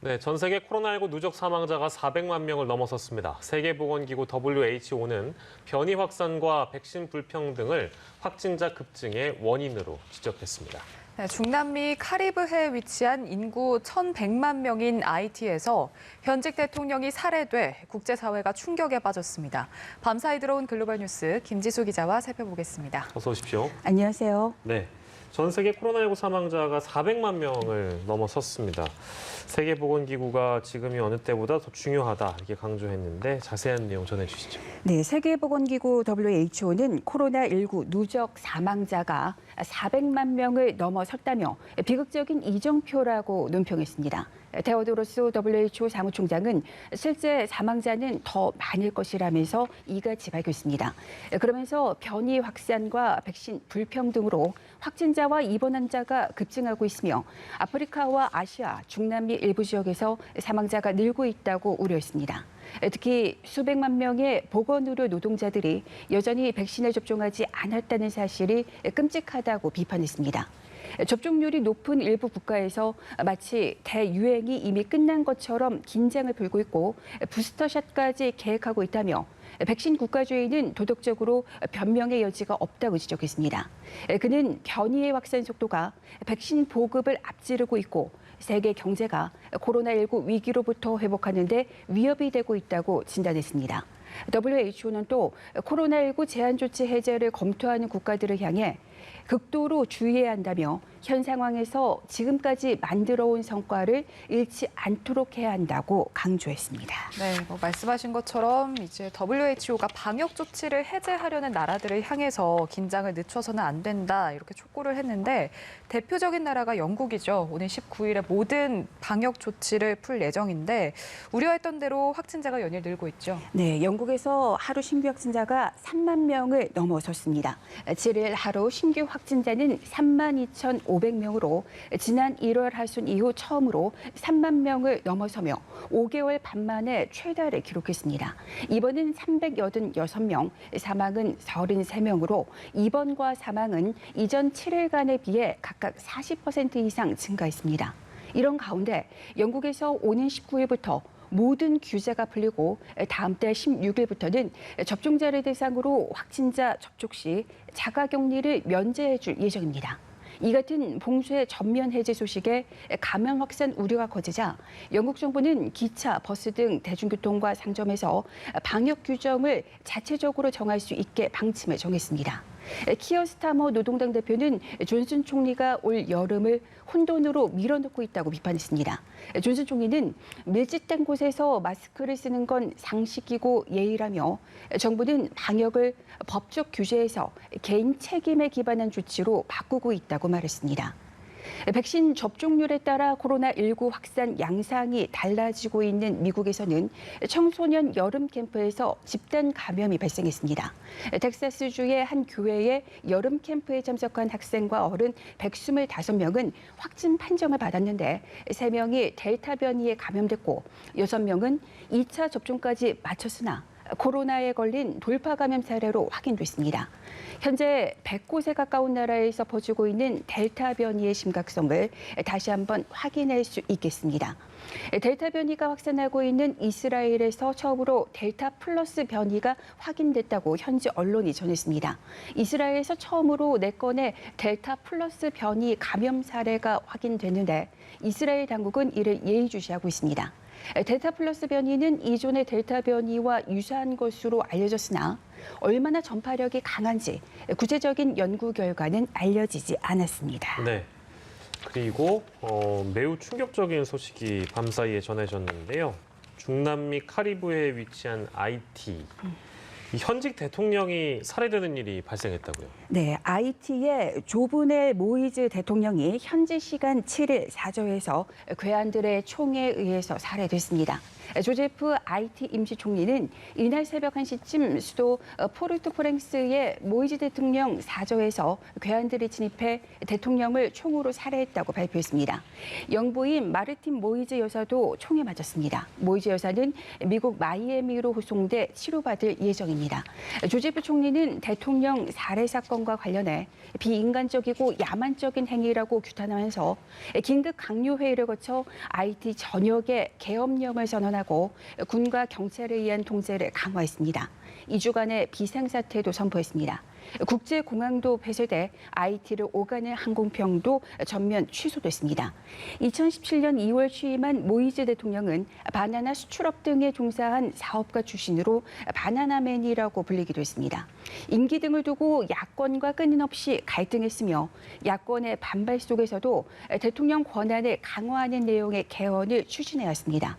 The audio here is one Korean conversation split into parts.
네, 전 세계 코로나19 누적 사망자가 400만 명을 넘어섰습니다. 세계보건기구 WHO는 변이 확산과 백신 불평등을 확진자 급증의 원인으로 지적했습니다. 네, 중남미 카리브해에 위치한 인구 1,100만 명인 아이티에서 현직 대통령이 살해돼 국제사회가 충격에 빠졌습니다. 밤사이 들어온 글로벌 뉴스 김지수 기자와 살펴보겠습니다. 어서 오십시오. 안녕하세요. 네, 전 세계 코로나19 사망자가 400만 명을 넘어섰습니다. 세계보건기구가 지금이 어느 때보다 더 중요하다 이렇게 강조했는데 자세한 내용 전해주시죠. 네, 세계보건기구 WHO는 코로나19 누적 사망자가 400만 명을 넘어섰다며 비극적인 이정표라고 논평했습니다. 테오도로스 WHO 사무총장은 실제 사망자는 더 많을 것이라면서 이같이 밝혔습니다. 그러면서 변이 확산과 백신 불평등으로 확진자와 입원 환자가 급증하고 있으며 아프리카와 아시아, 중남미 일부 지역에서 사망자가 늘고 있다고 우려했습니다. 특히 수백만 명의 보건의료 노동자들이 여전히 백신을 접종하지 않았다는 사실이 끔찍하다고 비판했습니다. 접종률이 높은 일부 국가에서 마치 대유행이 이미 끝난 것처럼 긴장을 풀고 있고 부스터샷까지 계획하고 있다며 백신 국가주의는 도덕적으로 변명의 여지가 없다고 지적했습니다. 그는 변이의 확산 속도가 백신 보급을 앞지르고 있고 세계 경제가 코로나19 위기로부터 회복하는 데 위협이 되고 있다고 진단했습니다. WHO는 또 코로나19 제한 조치 해제를 검토하는 국가들을 향해 극도로 주의해야 한다며 현 상황에서 지금까지 만들어온 성과를 잃지 않도록 해야 한다고 강조했습니다. 네, 말씀하신 것처럼 이제 WHO가 방역 조치를 해제하려는 나라들을 향해서 긴장을 늦춰서는 안 된다 이렇게 촉구를 했는데 대표적인 나라가 영국이죠. 오늘 19일에 모든 방역 조치를 풀 예정인데 우려했던 대로 확진자가 연일 늘고 있죠. 네, 영국에서 하루 신규 확진자가 3만 명을 넘어섰습니다. 7일 하루 신규 확진자는 32,500명으로 지난 1월 하순 이후 처음으로 3만 명을 넘어서며 5개월 반 만에 최다를 기록했습니다. 입원은 386명, 사망은 33명으로 입원과 사망은 이전 7일간에 비해 각각 40% 이상 증가했습니다. 이런 가운데 영국에서 오는 19일부터 모든 규제가 풀리고 다음 달 16일부터는 접종자를 대상으로 확진자 접촉 시 자가격리를 면제해 줄 예정입니다. 이 같은 봉쇄 전면 해제 소식에 감염 확산 우려가 커지자 영국 정부는 기차, 버스 등 대중교통과 상점에서 방역 규정을 자체적으로 정할 수 있게 방침을 정했습니다. 키어 스타머 노동당 대표는 존슨 총리가 올 여름을 혼돈으로 밀어넣고 있다고 비판했습니다. 존슨 총리는 밀집된 곳에서 마스크를 쓰는 건 상식이고 예의라며 정부는 방역을 법적 규제에서 개인 책임에 기반한 조치로 바꾸고 있다고 말했습니다. 백신 접종률에 따라 코로나19 확산 양상이 달라지고 있는 미국에서는 청소년 여름 캠프에서 집단 감염이 발생했습니다. 텍사스주의 한 교회의 여름 캠프에 참석한 학생과 어른 125명은 확진 판정을 받았는데 3명이 델타 변이에 감염됐고 6명은 2차 접종까지 마쳤으나 코로나에 걸린 돌파 감염 사례로 확인됐습니다. 현재 100곳에 가까운 나라에서 퍼지고 있는 델타 변이의 심각성을 다시 한번 확인할 수 있겠습니다. 델타 변이가 확산하고 있는 이스라엘에서 처음으로 델타 플러스 변이가 확인됐다고 현지 언론이 전했습니다. 이스라엘에서 처음으로 4건의 델타 플러스 변이 감염 사례가 확인됐는데 이스라엘 당국은 이를 예의주시하고 있습니다. 델타 플러스 변이는 이전의 델타 변이와 유사한 것으로 알려졌으나 얼마나 전파력이 강한지 구체적인 연구 결과는 알려지지 않았습니다. 네. 그리고 매우 충격적인 소식이 밤사이에 전해졌는데요. 중남미 카리브해에 위치한 아이티. 이 현직 대통령이 살해되는 일이 발생했다고요? 네, 아이티의 조브넬 모이즈 대통령이 현지 시간 7일 사저에서 괴한들의 총에 의해서 살해됐습니다. 조제프 IT 임시총리는 이날 새벽 1시쯤 수도 포르투프랭스의 모이지 대통령 사저에서 괴한들이 진입해 대통령을 총으로 살해했다고 발표했습니다. 영부인 마르틴 모이즈 여사도 총에 맞았습니다. 모이즈 여사는 미국 마이애미로 후송돼 치료받을 예정입니다. 조제프 총리는 대통령 살해 사건과 관련해 비인간적이고 야만적인 행위라고 규탄하면서 긴급 강요회의를 거쳐 IT 전역에 계엄령을 선언하고 군과 경찰에 의한 통제를 강화했습니다. 2주간의 비상사태도 선포했습니다. 국제공항도 폐쇄돼 IT를 오가는 항공편도 전면 취소됐습니다. 2017년 2월 취임한 모이즈 대통령은 바나나 수출업 등에 종사한 사업가 출신으로 바나나맨이라고 불리기도 했습니다. 임기 등을 두고 야권과 끊임없이 갈등했으며 야권의 반발 속에서도 대통령 권한을 강화하는 내용의 개헌을 추진해왔습니다.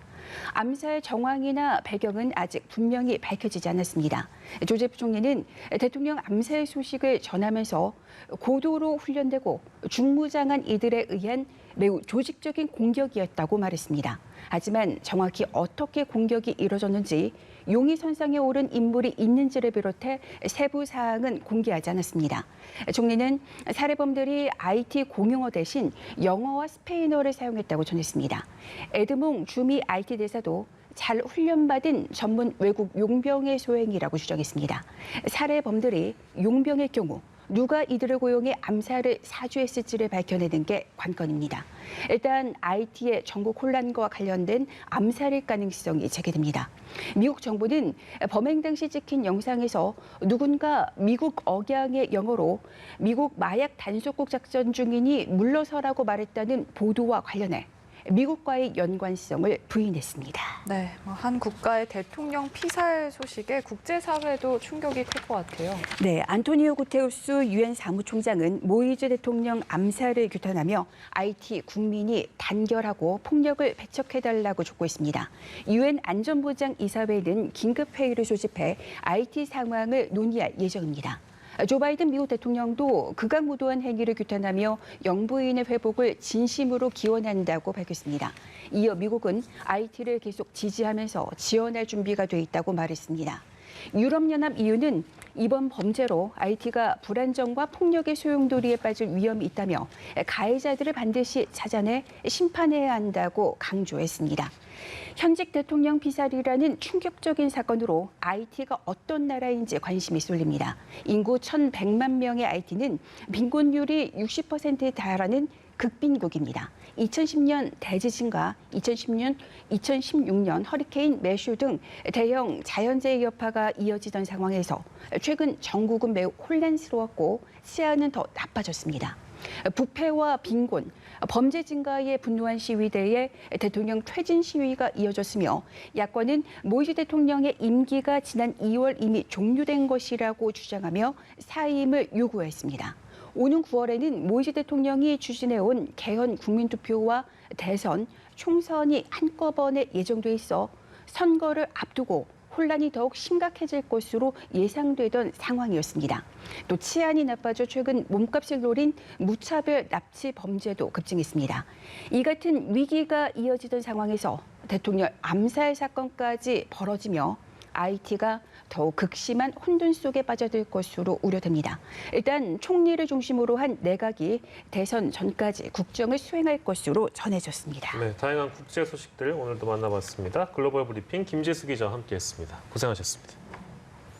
암살 정황이나 배경은 아직 분명히 밝혀지지 않았습니다. 조제프 총리는 대통령 암살 소식을 전하면서 고도로 훈련되고 중무장한 이들에 의한 매우 조직적인 공격이었다고 말했습니다. 하지만 정확히 어떻게 공격이 이뤄졌는지 용의선상에 오른 인물이 있는지를 비롯해 세부 사항은 공개하지 않았습니다. 총리는 살해범들이 IT 공용어 대신 영어와 스페인어를 사용했다고 전했습니다. 에드몽 주미 IT 대사도 잘 훈련받은 전문 외국 용병의 소행이라고 주장했습니다. 살해범들이 용병일 경우 누가 이들을 고용해 암살을 사주했을지를 밝혀내는 게 관건입니다. 일단 IT의 전국 혼란과 관련된 암살일 가능성이 제기됩니다. 미국 정부는 범행 당시 찍힌 영상에서 누군가 미국 억양의 영어로 미국 마약 단속국 작전 중이니 물러서라고 말했다는 보도와 관련해 미국과의 연관성을 부인했습니다. 네, 한 국가의 대통령 피살 소식에 국제사회도 충격이 클 것 같아요. 네, 안토니오 구테우스 유엔 사무총장은 모이즈 대통령 암살을 규탄하며 IT 국민이 단결하고 폭력을 배척해달라고 촉구했습니다. 유엔 안전보장 이사회는 긴급 회의를 소집해 IT 상황을 논의할 예정입니다. 조 바이든 미국 대통령도 극악무도한 행위를 규탄하며 영부인의 회복을 진심으로 기원한다고 밝혔습니다. 이어 미국은 IT를 계속 지지하면서 지원할 준비가 돼 있다고 말했습니다. 유럽연합 EU는 이번 범죄로 IT가 불안정과 폭력의 소용돌이에 빠질 위험이 있다며 가해자들을 반드시 찾아내 심판해야 한다고 강조했습니다. 현직 대통령 피살이라는 충격적인 사건으로 IT가 어떤 나라인지 관심이 쏠립니다. 인구 1,100만 명의 IT는 빈곤율이 60%에 달하는 극빈국입니다. 2010년 대지진과 2016년 허리케인 매슈 등 대형 자연재해 여파가 이어지던 상황에서 최근 전국은 매우 혼란스러웠고 치안은 더 나빠졌습니다. 부패와 빈곤, 범죄 증가에 분노한 시위대에 대통령 퇴진 시위가 이어졌으며 야권은 모이즈 대통령의 임기가 지난 2월 이미 종료된 것이라고 주장하며 사임을 요구했습니다. 오는 9월에는 모이즈 대통령이 추진해온 개헌 국민투표와 대선, 총선이 한꺼번에 예정돼 있어 선거를 앞두고 혼란이 더욱 심각해질 것으로 예상되던 상황이었습니다. 또 치안이 나빠져 최근 몸값을 노린 무차별 납치 범죄도 급증했습니다. 이 같은 위기가 이어지던 상황에서 대통령 암살 사건까지 벌어지며 IT가 더욱 극심한 혼돈 속에 빠져들 것으로 우려됩니다. 일단 총리를 중심으로 한 내각이 대선 전까지 국정을 수행할 것으로 전해졌습니다. 네, 다양한 국제 소식들 오늘도 만나봤습니다. 글로벌 브리핑 김지수 기자와 함께했습니다. 고생하셨습니다.